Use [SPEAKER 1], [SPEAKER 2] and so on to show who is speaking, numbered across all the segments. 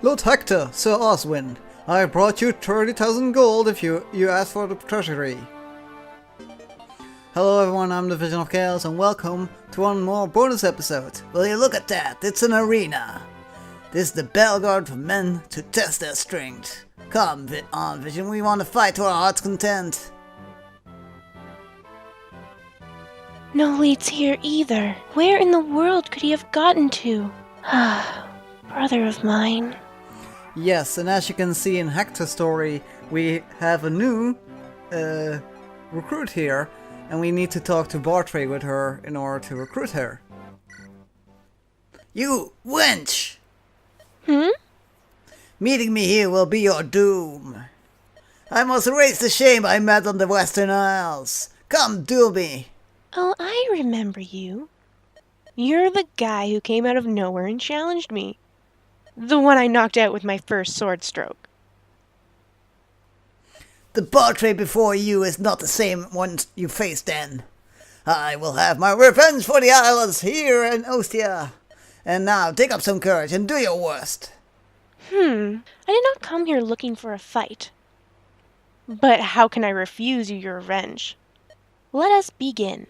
[SPEAKER 1] Lord Hector, Sir Oswin, I brought you 30,000 gold if you ask for the treasury. Hello everyone, I'm the Vision of Chaos and welcome to one more bonus episode. Will you look at that? It's an arena. This is the battleground for men to test their strength. Come on Vision, we want to fight to our heart's content.
[SPEAKER 2] No leads here either. Where in the world could he have gotten to? Brother of mine.
[SPEAKER 1] Yes, and as you can see in Hector's story, we have a new recruit here, and we need to talk to Bartray with her in order to recruit her. You wench! Meeting me here will be your doom. I must erase the shame I met on the Western Isles. Come, duel me.
[SPEAKER 2] Oh, I remember you. You're the guy who came out of nowhere and challenged me. The one I knocked out with my first sword stroke.
[SPEAKER 1] The Bartray before you is not the same one you faced then. I will have my revenge for the islands here in Ostia. And now take up some courage and do your worst.
[SPEAKER 2] I did not come here looking for a fight. But how can I refuse you your revenge? Let us begin.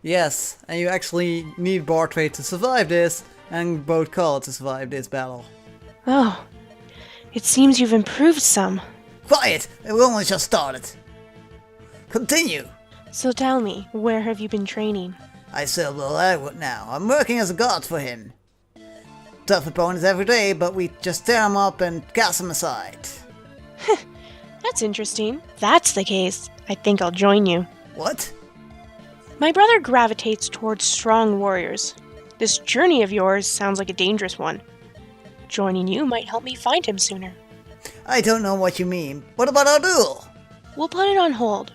[SPEAKER 1] Yes, and you actually need Bartray to survive this, and both Karla to survive this battle.
[SPEAKER 2] Oh, it seems you've improved some.
[SPEAKER 1] Quiet! We only just started. Continue!
[SPEAKER 2] So tell me, where have you been training?
[SPEAKER 1] I serve Lord Edward now. I'm working as a guard for him. Tough opponents every day, but we just tear them up and cast them aside.
[SPEAKER 2] That's interesting. If that's the case, I think I'll join you.
[SPEAKER 1] What?
[SPEAKER 2] My brother gravitates towards strong warriors. This journey of yours sounds like a dangerous one. Joining you might help me find him sooner.
[SPEAKER 1] I don't know what you mean. What about our duel?
[SPEAKER 2] We'll put it on hold.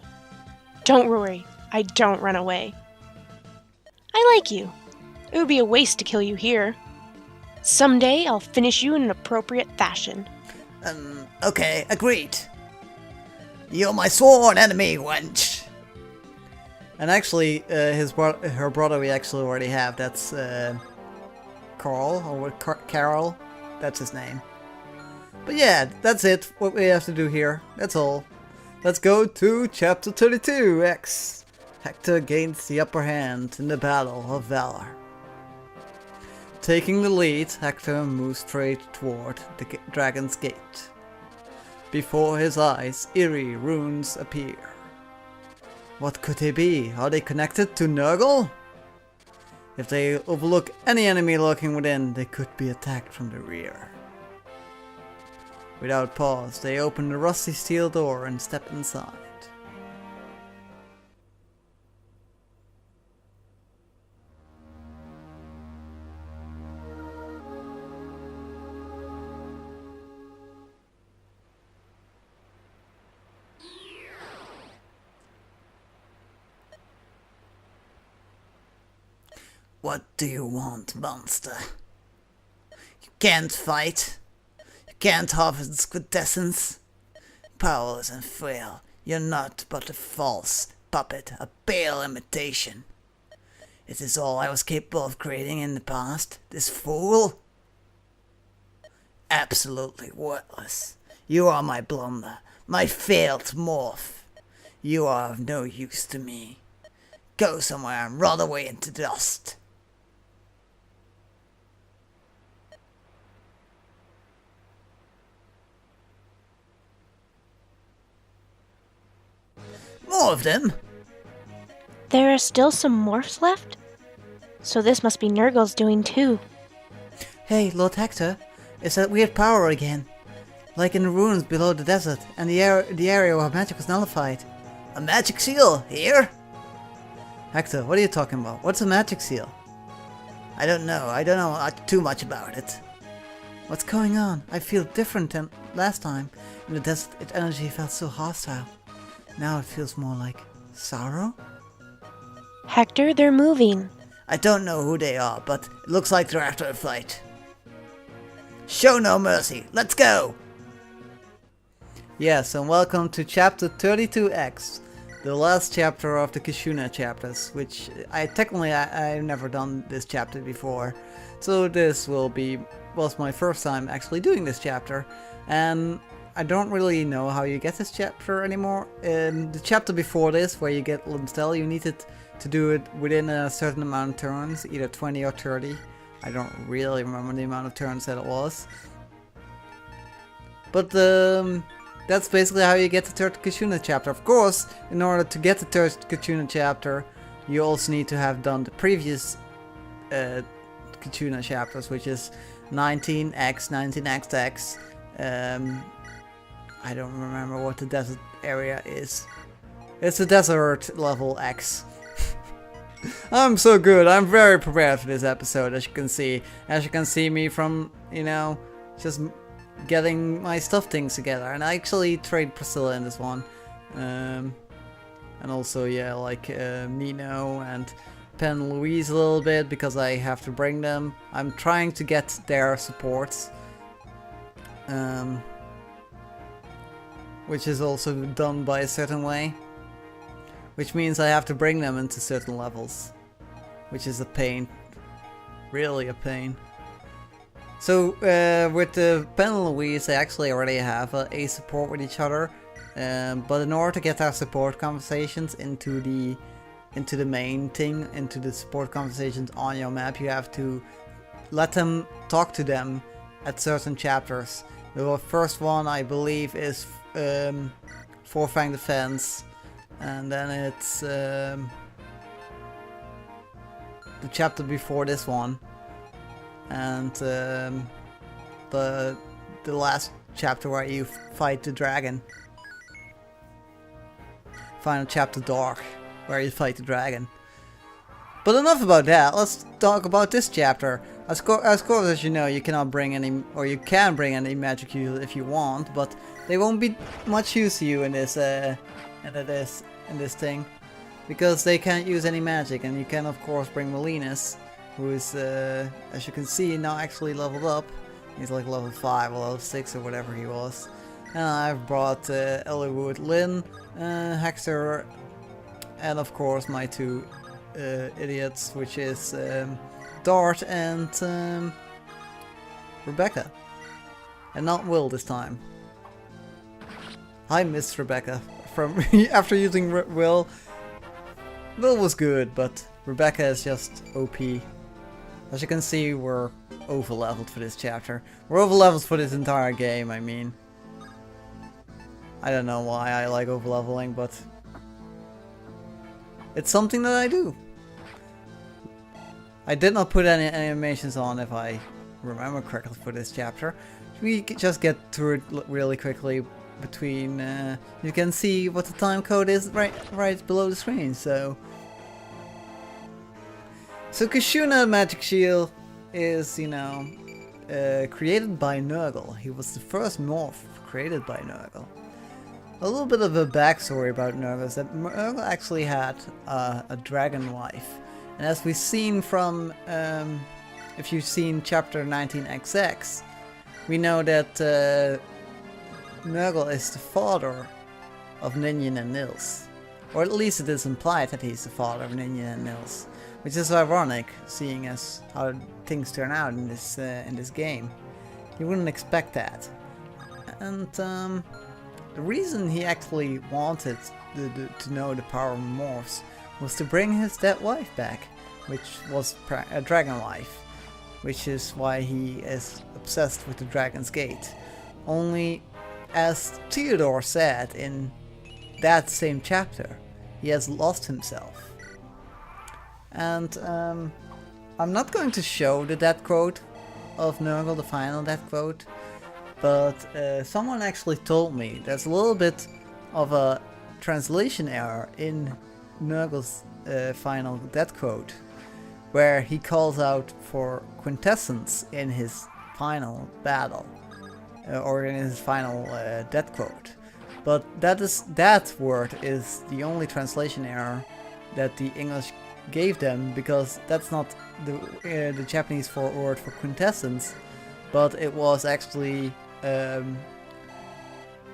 [SPEAKER 2] Don't worry, I don't run away. I like you. It would be a waste to kill you here. Someday I'll finish you in an appropriate fashion.
[SPEAKER 1] Okay, agreed. You're my sworn enemy, wench. And actually, her brother we actually already have. That's Carl, or Carol. That's his name. But yeah, that's it. What we have to do here. That's all. Let's go to chapter 32, X. Hector gains the upper hand in the Battle of Valor. Taking the lead, Hector moves straight toward the Dragon's Gate. Before his eyes, eerie runes appear. What could they be? Are they connected to Nurgle? If they overlook any enemy lurking within, they could be attacked from the rear. Without pause, they open the rusty steel door and step inside. What do you want, monster? You can't fight. You can't harvest good essence. Powerless and frail, you're not but a false puppet, a pale imitation. Is this all I was capable of creating in the past? This fool? Absolutely worthless. You are my blunder, my failed morph. You are of no use to me. Go somewhere and rot away into dust. More of them?
[SPEAKER 2] There are still some morphs left? So this must be Nurgle's doing too.
[SPEAKER 1] Hey, Lord Hector, it's that weird power again. Like in the ruins below the desert, and the area where magic was nullified. A magic seal? Here? Hector, what are you talking about? What's a magic seal? I don't know too much about it. What's going on? I feel different than last time. In the desert, its energy felt so hostile. Now it feels more like sorrow?
[SPEAKER 2] Hector, they're moving.
[SPEAKER 1] I don't know who they are, but it looks like they're after a fight. Show no mercy. Let's go! Yes, and welcome to chapter 32X. The last chapter of the Kishuna chapters, which I've never done this chapter before. So this will be was my first time actually doing this chapter, and I don't really know how you get this chapter anymore. In the chapter before this, where you get Linstel, you needed to do it within a certain amount of turns, either 20 or 30. I don't really remember the amount of turns that it was. But that's basically how you get the third Kishuna chapter. Of course, in order to get the third Kishuna chapter, you also need to have done the previous Kishuna chapters, which is 19x, 19xx. I don't remember what the desert area is. It's a desert level X. I'm so good. I'm very prepared for this episode, as you can see. As you can see me from, you know, just getting my stuff things together. And I actually trade Priscilla in this one. And also, yeah, like Nino and Pen and Louise a little bit, because I have to bring them. I'm trying to get their supports. Which is also done by a certain way. Which means I have to bring them into certain levels. Which is a pain. Really a pain. So with the Pen and Louise, they actually already have a support with each other. But in order to get our support conversations into the main thing, into the support conversations on your map, you have to let them talk to them at certain chapters. The first one, I believe, is Four Fang Defense, and then it's the chapter before this one, and the last chapter where you fight the dragon. Final chapter Dark, where you fight the dragon. But enough about that, let's talk about this chapter. Of course, as you know, you cannot bring any, or you can bring any magic use if you want, but they won't be much use to you in this thing, because they can't use any magic. And you can of course bring Malinus, who is, as you can see, now actually leveled up. He's like level 5 or level 6 or whatever he was. And I've brought Eliwood, Lyn, Hector, and of course my two idiots, which is Dart and Rebecca. And not Will this time. I missed Rebecca from after using Will. Will was good, but Rebecca is just OP. As you can see, we're over-leveled for this chapter. We're over-leveled for this entire game, I mean. I don't know why I like over-leveling, but it's something that I do. I did not put any animations on, if I remember correctly, for this chapter. We just get through it really quickly. Between, you can see what the time code is right below the screen. So Kishuna Magic Shield is, you know, created by Nurgle. He was the first morph created by Nurgle. A little bit of a backstory about Nurgle is that Nurgle actually had a dragon wife. And as we've seen from, if you've seen chapter 19XX, we know that Nurgle is the father of Ninian and Nils. Or at least it is implied that he's the father of Ninian and Nils. Which is ironic, seeing as how things turn out in this game. You wouldn't expect that. And the reason he actually wanted to know the power of morphs was to bring his dead wife back, which was a dragon wife, which is why he is obsessed with the Dragon's Gate. Only, as Theodore said in that same chapter, he has lost himself. And I'm not going to show the death quote of Nurgle, the final death quote, but someone actually told me there's a little bit of a translation error in Nurgle's final death quote, where he calls out for quintessence in his final battle, or in his final death quote. But that word is the only translation error that the English gave them, because that's not the Japanese word for quintessence, but it was actually the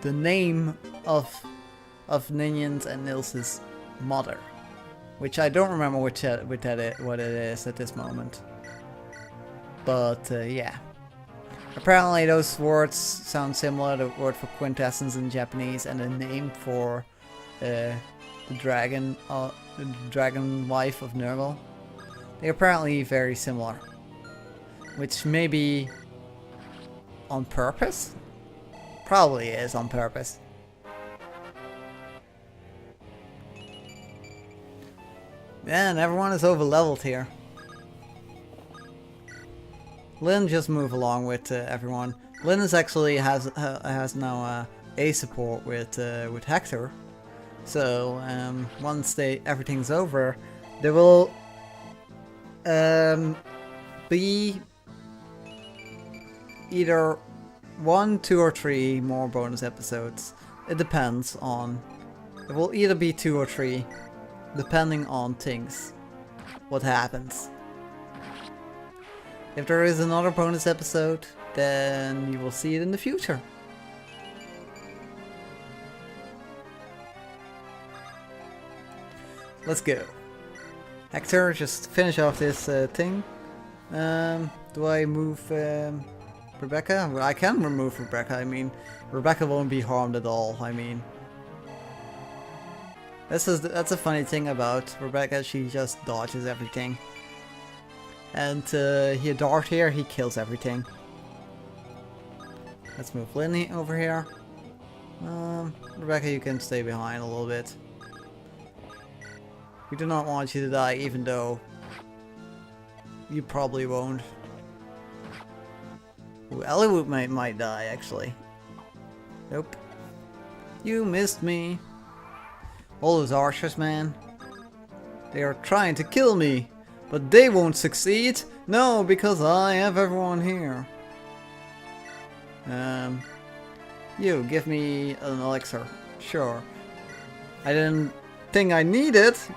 [SPEAKER 1] name of Ninian's and Nils's mother, which I don't remember what it is at this moment. But yeah, Apparently those words sound similar, the word for quintessence in Japanese and the name for the dragon wife of Nurgle. They're apparently very similar. Which may be on purpose? Probably is on purpose. Man, everyone is over leveled here. Lyn just move along with everyone. Lyn is actually has now a support with Hector. So once everything's over, there will be either 1, 2, or 3 more bonus episodes. It depends on. It will either be 2 or 3, depending on things. What happens. If there is another bonus episode, then you will see it in the future. Let's go. Hector, just finish off this thing. Do I move Rebecca? Well, I can remove Rebecca. I mean, Rebecca won't be harmed at all. I mean, that's a funny thing about Rebecca. She just dodges everything. And here, Dart here, he kills everything. Let's move Lyn over here. Rebecca, you can stay behind a little bit. We do not want you to die, even though you probably won't. Ooh, Eliwood might die, actually. Nope. You missed me. All those archers, man. They are trying to kill me. But they won't succeed. No, because I have everyone here. You, give me an elixir. Sure. I didn't think I needed it.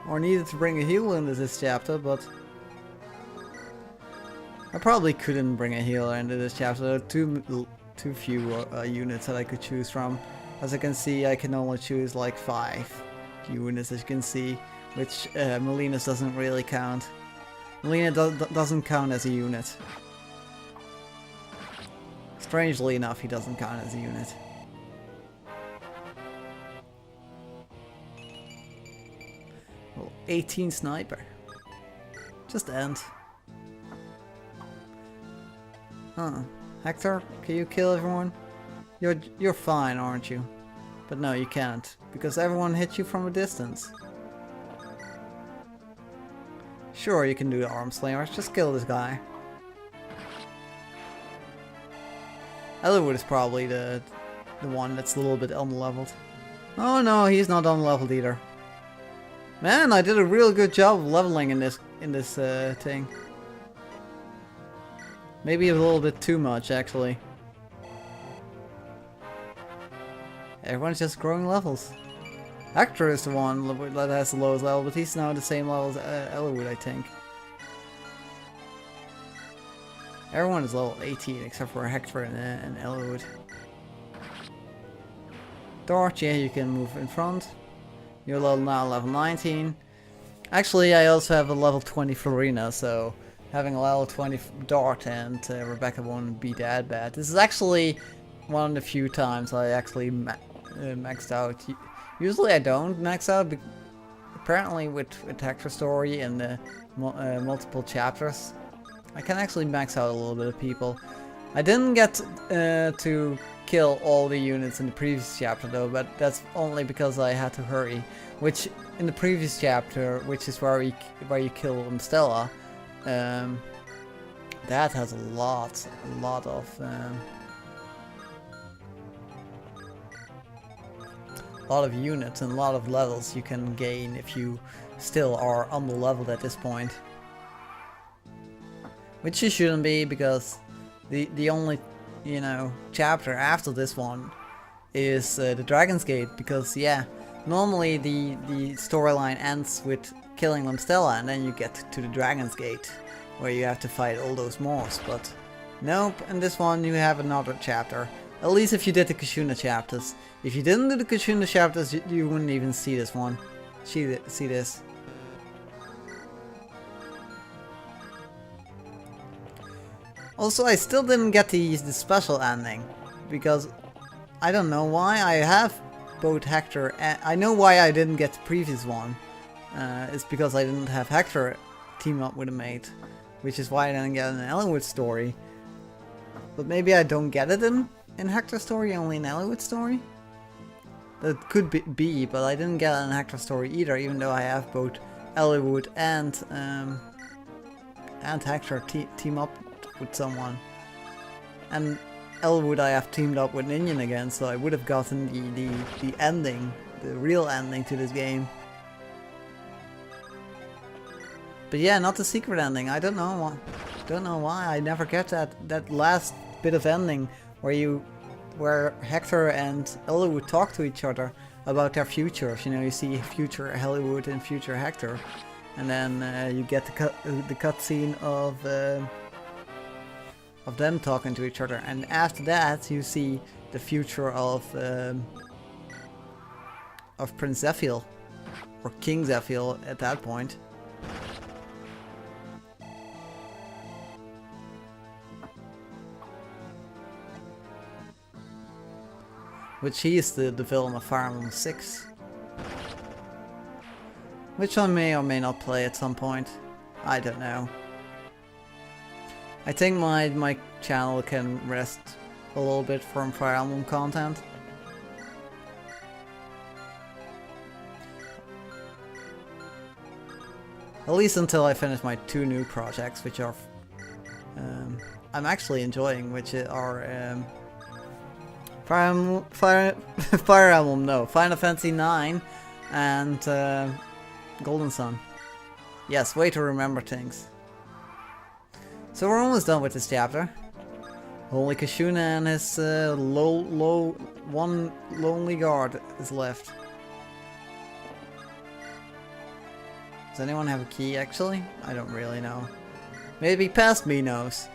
[SPEAKER 1] Or needed to bring a heal into this chapter, but I probably couldn't bring a healer into this chapter. There are too few units that I could choose from. As you can see, I can only choose like 5 units, as you can see, which Melina's doesn't really count. Melina doesn't count as a unit. Strangely enough, he doesn't count as a unit. Well, 18 sniper. Just end. Huh. Hector, can you kill everyone? You're fine, aren't you? But no, you can't, because everyone hits you from a distance. Sure, you can do the arm slingers, just kill this guy. Eliwood is probably the one that's a little bit unleveled. Oh no, he's not unleveled either. Man, I did a real good job of leveling in this thing. Maybe a little bit too much, actually. Everyone's just growing levels. Hector is the one that has the lowest level, but he's now the same level as Eliwood, I think. Everyone is level 18 except for Hector and Eliwood. Dart, yeah, you can move in front. You're now level 19. Actually, I also have a level 20 Florina, so having a level 20 Dart and Rebecca won't be that bad. This is actually one of the few times I actually maxed out. Usually I don't max out, apparently with Hector's story and the multiple chapters, I can actually max out a little bit of people. I didn't get to kill all the units in the previous chapter though, but that's only because I had to hurry. Which in the previous chapter, which is where you kill Stella, that has a lot of units and a lot of levels you can gain if you still are underleveled at this point. Which you shouldn't be, because the only, you know, chapter after this one is the Dragon's Gate, because yeah, normally the storyline ends with killing Stella and then you get to the Dragon's Gate where you have to fight all those Moors, but nope, in this one you have another chapter. At least if you did the Kishuna chapters. If you didn't do the Kishuna chapters, you wouldn't even see this one. See this. Also, I still didn't get the special ending, because I don't know why. I have both Hector and I know why I didn't get the previous one. It's because I didn't have Hector team up with a mate, which is why I didn't get an Eliwood story. But maybe I don't get it in Hector's story, only in Eliwood's story? That could be, but I didn't get an Hector story either, even though I have both Eliwood and Hector team up with someone. And Eliwood I have teamed up with Ninian again, so I would have gotten the ending, the real ending to this game. But yeah, not the secret ending. I don't know why. I never get that last bit of ending where Hector and Eliwood talk to each other about their futures. You know, you see future Eliwood and future Hector, and then you get the cutscene of them talking to each other, and after that you see the future of Prince Zephyl, or King Zephyl at that point. Which he is the villain of Fire Emblem 6. Which I may or may not play at some point. I don't know. I think my channel can rest a little bit from Fire Emblem content. At least until I finish my 2 new projects, which are I'm actually enjoying, which are Final Fantasy 9 and Golden Sun. Yes, way to remember things. So we're almost done with this chapter. Only Kishuna and his one lonely guard is left. Does anyone have a key actually? I don't really know. Maybe Past Me knows.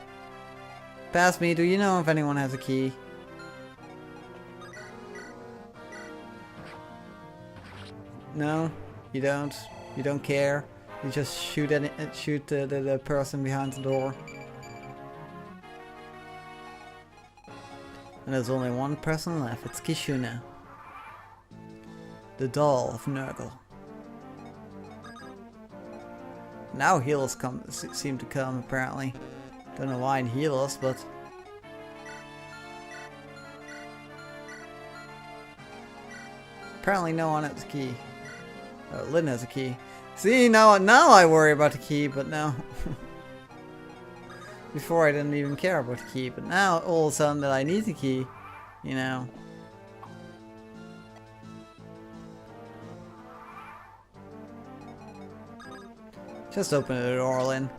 [SPEAKER 1] Past Me, do you know if anyone has a key? No, you don't. You don't care. You just shoot the person behind the door. And there's only one person left. It's Kishuna, the doll of Nurgle. Now healers seem to come apparently. Don't know why in healers, but apparently no one has a key. Lyn has a key. See, now I worry about the key, but now before I didn't even care about the key, but now all of a sudden that I need the key, you know. Just open the door, Lyn.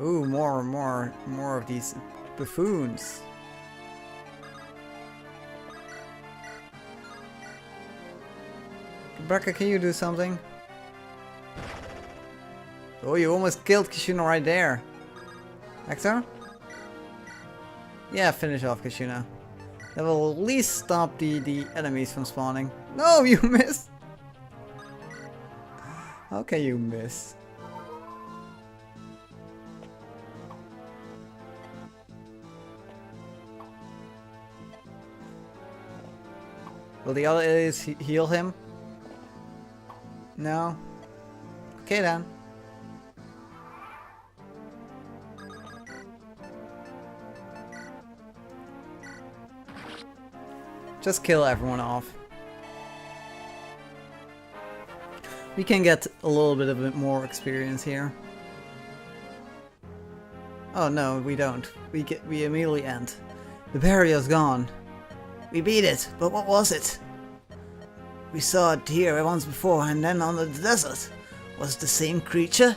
[SPEAKER 1] Ooh, more of these buffoons. Rebecca, can you do something? Oh, you almost killed Kishuna right there. Hector? Yeah, finish off Kishuna. That will at least stop the enemies from spawning. No, you missed! How can you miss? Will the other aliens heal him? No? Okay then. Just kill everyone off. We can get a little bit of more experience here. Oh no, we don't. We immediately end. The barrier's gone. We beat it, but what was it? We saw it here once before, and then on the desert. Was it the same creature?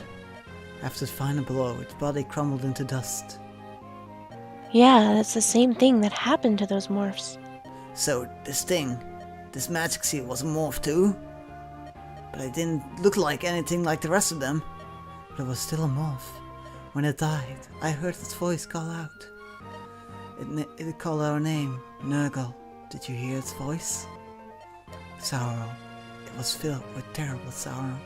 [SPEAKER 1] After its final blow, its body crumbled into dust.
[SPEAKER 2] Yeah, that's the same thing that happened to those morphs.
[SPEAKER 1] So, this magic seal was a morph too? But it didn't look like anything like the rest of them. But it was still a morph. When it died, I heard its voice call out. It called our name, Nurgle. Did you hear its voice? Sorrow. It was filled with terrible sorrow.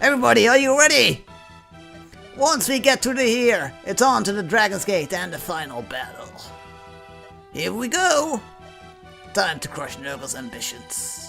[SPEAKER 1] Everybody, are you ready? Once we get through to here, it's on to the Dragon's Gate and the final battle. Here we go! Time to crush Nova's ambitions.